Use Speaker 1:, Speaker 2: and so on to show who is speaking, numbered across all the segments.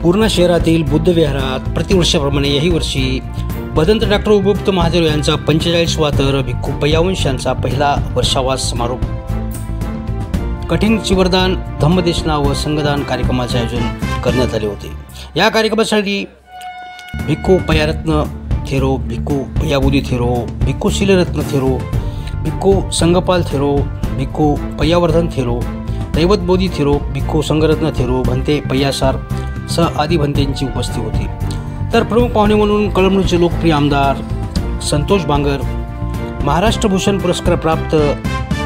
Speaker 1: पूर्णा शहरातील बुद्ध विहारात प्रतिवर्षाप्रमाणे याही वर्षी भदंत डॉक्टर उपगुप्त महादेव यांचा 45वा तर भिक्खू पय्यावंश यांचा पहिला वर्षावास समारोप कठीण चिवरदान धम्मदेशना व संगदान कार्यक्रमाचे आयोजन करण्यात आले होते। या कार्यक्रमासाठी भिक्खू पय्यारत्न थेरो, भिक्खू पय्याबुदी थेरो, भिक्खू शीलरत्न थेरो, भिक्खू संगपाल थेरो, भिक्खू पय्यावर्धन थेरो, दैवत बोधी थेरो, भिक्खू संगरत्न थेरो, भंते पय्यासार सह आदी भंतेंची उपस्थिती होती। तर प्रमुख पाहुणे म्हणून कळमनुरचे लोकप्रिय आमदार संतोष बांगर, महाराष्ट्र भूषण पुरस्कार प्राप्त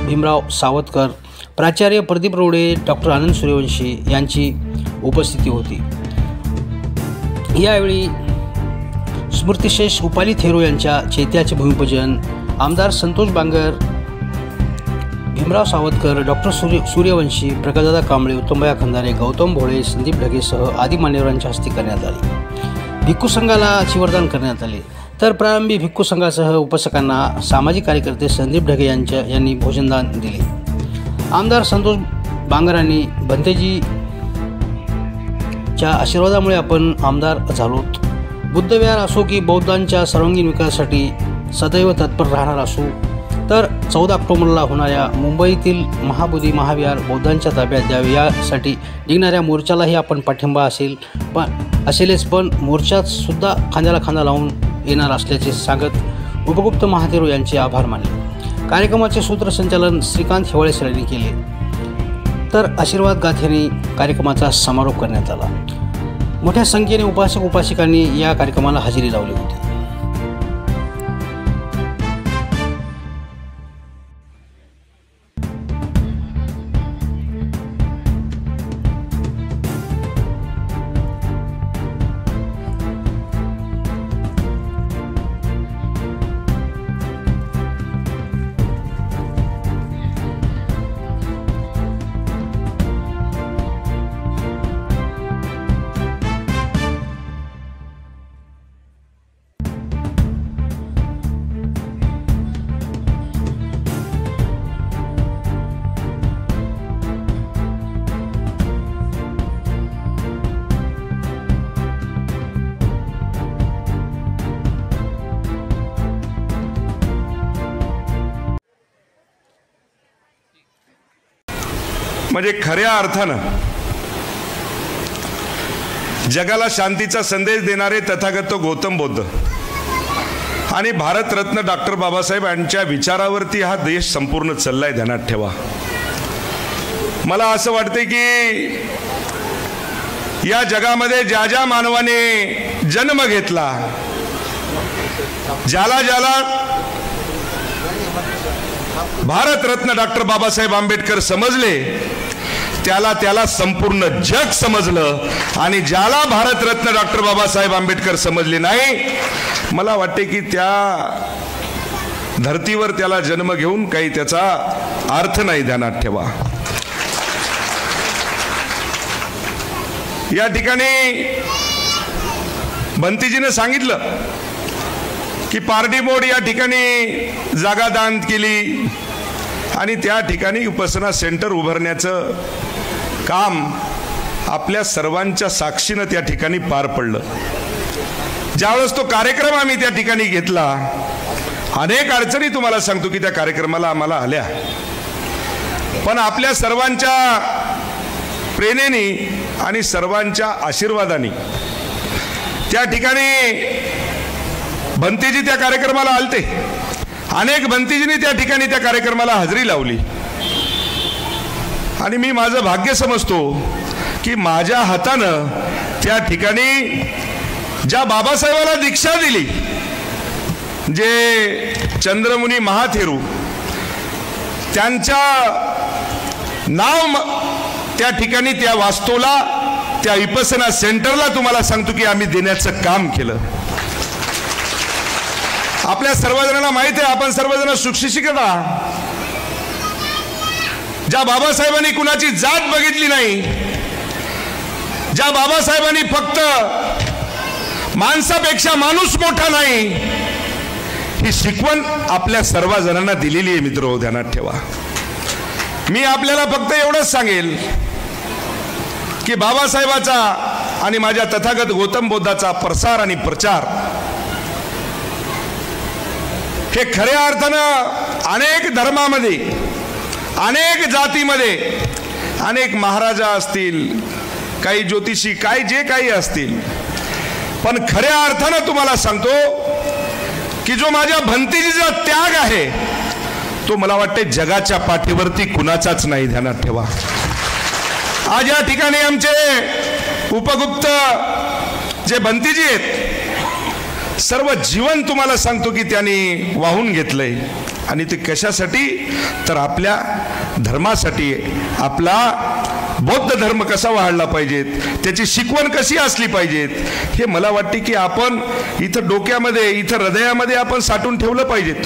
Speaker 1: भीमराव सावतकर, प्राचार्य प्रदीप रोडे, डॉक्टर आनंद सूर्यवंशी यांची उपस्थिती होती। यावेळी स्मृतिशेष उपाली थेरो यांच्या चैत्याचे भूमिपूजन आमदार संतोष बांगर, भीमराव सावतकर, डॉक्टर सूर्यवंशी, प्रकाशदादा कांबळे, उत्तमभैया खंदारे, गौतम भोळे, संदीप ढगेसह आदी मान्यवरांच्या हस्ते करण्यात आले। भिक्खू संघाला चिवरदान करण्यात आले। तर प्रारंभी भिक्खू संघासह उपासकांना सामाजिक कार्यकर्ते संदीप ढगे यांनी भोजनदान दिले। आमदार संतोष बांगरांनी भंतेजीच्या आशीर्वादामुळे आपण आमदार झालोत। बुद्ध विहार असो की बौद्धांच्या सर्वांगीण विकासासाठी सदैव तत्पर राहणार असू, तर 14 ऑक्टोबरला होणाऱ्या मुंबईतील महाबोधी महाविहार बौद्धांच्या ताब्यात द्यावे यासाठी निघणाऱ्या मोर्चालाही आपण पाठिंबा असेलच, पण मोर्चात सुद्धा खांद्याला खांदा लावून येणार असल्याचे सांगत उपगुप्त महाथेरो यांचे आभार मानले। कार्यक्रमाचे सूत्रसंचालन श्रीकांत हेवाळे सरांनी केले। तर आशीर्वाद गाथेने कार्यक्रमाचा समारोप करण्यात आला। मोठ्या संख्येने उपासक उपासिकांनी या कार्यक्रमाला हजेरी लावली होती।
Speaker 2: म्हणजे खऱ्या अर्थानं जगाला शांतीचा संदेश देणारे तथागत गौतम बुद्ध आणि भारतरत्न डॉक्टर बाबासाहेब यांच्या विचारावरती हा देश संपूर्ण चाललाय, ध्यानात ठेवा। मला असं वाटते की या जगामध्ये ज्या ज्या मानवाने जन्म घेतला, ज्याला ज्याला भारतरत्न डॉक्टर बाबासाहेब आंबेडकर समजले, त्याला त्याला संपूर्ण जग समजलं, आणि ज्याला भारतरत्न डॉक्टर बाबासाहेब आंबेडकर समजले नाही, मला वाटते की त्या धर्तीवर त्याला जन्म घेऊन काही त्याचा अर्थ नाही, ध्यानात ठेवा। या ठिकाणी भंतीजीने सांगितलं की पारडी मोड या ठिकाणी जागा दान केली आणि त्या ठिकाणी उपासना सेंटर उभारण्याचं काम आपल्या सर्वांच्या साक्षीनं त्या ठिकाणी पार पडलं। ज्यावेळेस तो कार्यक्रम आम्ही त्या ठिकाणी घेतला, अनेक अडचणी तुम्हाला सांगतो की त्या कार्यक्रमाला आम्हाला आल्या, पण आपल्या सर्वांच्या प्रेरणेने आणि सर्वांच्या आशीर्वादाने त्या ठिकाणी भंतेजी त्या कार्यक्रमाला आलते। अनेक भंतेजींनी त्या ठिकाणी त्या कार्यक्रमाला हजेरी लावली, आणि मी माझं भाग्य समजतो की माझ्या हातानं त्या ठिकाणी ज्या बाबासाहेबाला दीक्षा दिली, जे चंद्रमुनी महाथेरू, त्यांच्या नाव त्या ठिकाणी त्या वास्तूला, त्या विपसना सेंटरला तुम्हाला सांगतो की आम्ही देण्याचं काम केलं। आपल्या सर्वजणांना माहिती आहे, आपण सर्वजण सुशिक्षित आहात। ज्या बाबासाहेबांनी कुणाची जात बघितली नाही, ज्या बाबासाहेबांनी फक्त माणसापेक्षा माणूस मोठा नाही, ही शिकवण आपल्या सर्वजणांना दिलेली आहे। मित्र, ध्यानात ठेवा। मी आपल्याला फक्त एवढंच सांगेल की बाबासाहेबाचा आणि माझ्या तथागत गौतम बुद्धाचा प्रसार आणि प्रचार हे खऱ्या अर्थानं अनेक धर्मामध्ये, अनेक जातीमध्ये, अनेक महाराजा असतील, काही ज्योतिषी, काही जे काही असतील, पण खऱ्या अर्थानं तुम्हाला सांगतो की जो माझ्या भंतीजीचा त्याग आहे तो मला वाटते जगाच्या पाठीवरती कुणाचाच नाही, ध्यानात ठेवा. आज या ठिकाणी आमचे उपगुप्त जे भंतीजी आहेत, सर्व जीवन तुम्हाला सांगतो की त्यांनी वाहून घेतलंय. आणि ते कशासाठी? तर आपल्या धर्मासाठी. आपला बौद्ध धर्म कसा वाढला पाहिजेत, त्याची शिकवण कशी असली पाहिजेत, हे मला वाटते की आपण इथं डोक्यामध्ये, इथं हृदयामध्ये आपण साठवून ठेवलं पाहिजेत.